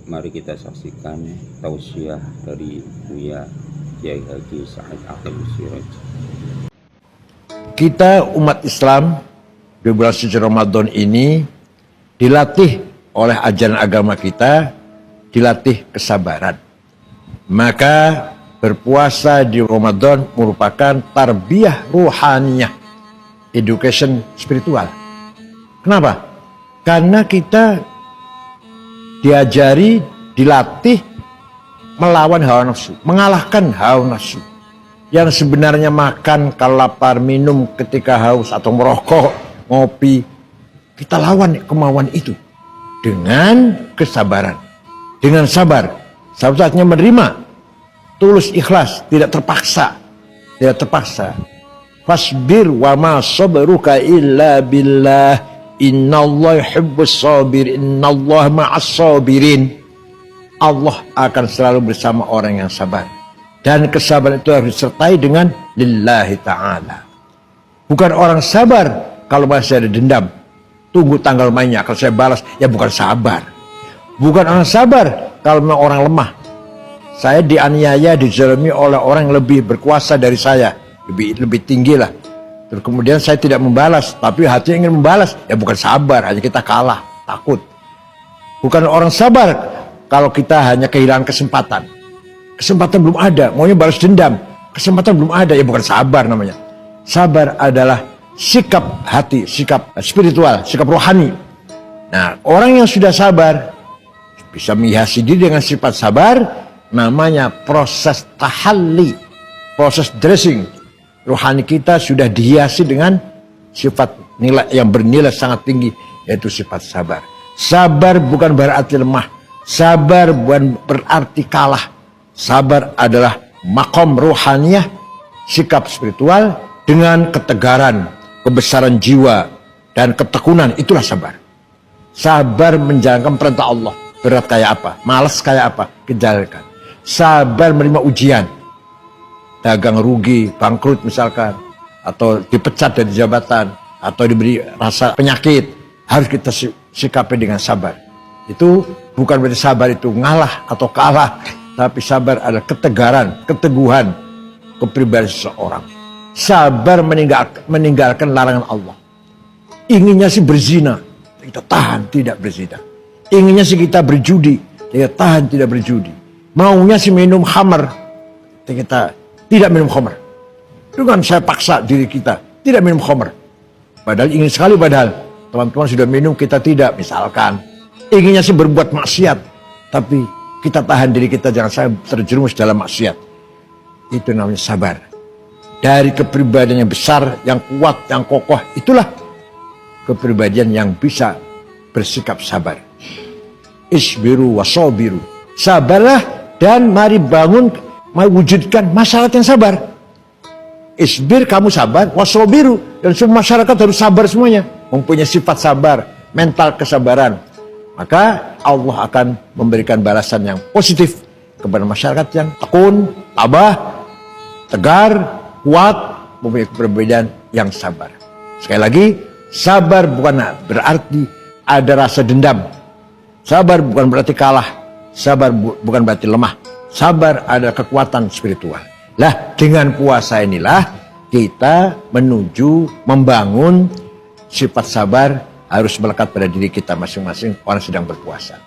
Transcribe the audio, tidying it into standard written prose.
Mari kita saksikan tausiah dari Buya Kiai Haji Said Akil Siraj. Kita umat Islam di bulan suci Ramadan ini dilatih oleh ajaran agama kita, dilatih kesabaran. Maka berpuasa di Ramadan merupakan tarbiyah ruhaniyah, education spiritual. Kenapa? Karena kita diajari, dilatih melawan hawa nafsu, mengalahkan hawa nafsu. Yang sebenarnya makan kalau lapar, minum ketika haus atau merokok, ngopi, kita lawan kemauan itu dengan kesabaran, dengan sabar. Saatnya menerima, tulus ikhlas, tidak terpaksa, tidak terpaksa. Fasbir wa ma sabruka illa billah, innallaha yuhibbus sabirin, innallaha ma'as sabirin. Allah akan selalu bersama orang yang sabar. Dan kesabaran itu harus disertai dengan lillahi ta'ala. Bukan orang sabar kalau masih ada dendam, tunggu tanggal mainnya, kalau saya balas, ya bukan sabar. Bukan orang sabar kalau memang orang lemah. Saya dianiaya, dizalimi oleh orang yang lebih berkuasa dari saya, lebih tinggi lah. Terus kemudian saya tidak membalas, tapi hatinya ingin membalas, ya bukan sabar, hanya kita kalah, takut. Bukan orang sabar kalau kita hanya kehilangan kesempatan. Kesempatan belum ada, maunya balas dendam, kesempatan belum ada, ya bukan sabar namanya. Sabar adalah sikap hati, sikap spiritual, sikap rohani. Nah, orang yang sudah sabar bisa menghiasi diri dengan sifat sabar, namanya proses tahalli, proses dressing. Rohani kita sudah dihiasi dengan sifat nilai yang bernilai sangat tinggi, yaitu sifat sabar. Sabar bukan berarti lemah, sabar bukan berarti kalah. Sabar adalah makom rohaniyah, sikap spiritual dengan ketegaran, kebesaran jiwa, dan ketekunan. Itulah sabar. Sabar menjalankan perintah Allah. Berat kayak apa, malas kayak apa, kejalankan. Sabar menerima ujian, dagang rugi, bangkrut misalkan, atau dipecat dari jabatan, atau diberi rasa penyakit, harus kita sikapi dengan sabar. Itu bukan berarti sabar itu ngalah atau kalah, tapi sabar adalah ketegaran, keteguhan kepribadian seseorang. Sabar meninggalkan larangan Allah. Inginnya sih berzina, kita tahan tidak berzina. Inginnya sih kita berjudi, kita tahan tidak berjudi. Maunya sih minum khamar, kita tidak minum khamar. Dengan saya paksa diri kita tidak minum khamar. Padahal ingin sekali, padahal teman-teman sudah minum, kita tidak. Misalkan inginnya sih berbuat maksiat, tapi kita tahan diri kita jangan sampai terjerumus dalam maksiat. Itu namanya sabar. Dari kepribadian yang besar, yang kuat, yang kokoh, itulah kepribadian yang bisa bersikap sabar. Isbiru wasobiru. Sabarlah dan mari bangun, mari wujudkan masyarakat yang sabar. Isbir, kamu sabar, wasobiru, dan semua masyarakat harus sabar semuanya. Mempunyai sifat sabar, mental kesabaran. Maka Allah akan memberikan balasan yang positif kepada masyarakat yang tekun, tabah, tegar, kuat, mempunyai kepribadian yang sabar. Sekali lagi, sabar bukan berarti ada rasa dendam. Sabar bukan berarti kalah. Sabar bukan berarti lemah. Sabar adalah kekuatan spiritual. Lah, dengan puasa inilah kita menuju membangun sifat sabar harus melekat pada diri kita masing-masing orang sedang berpuasa.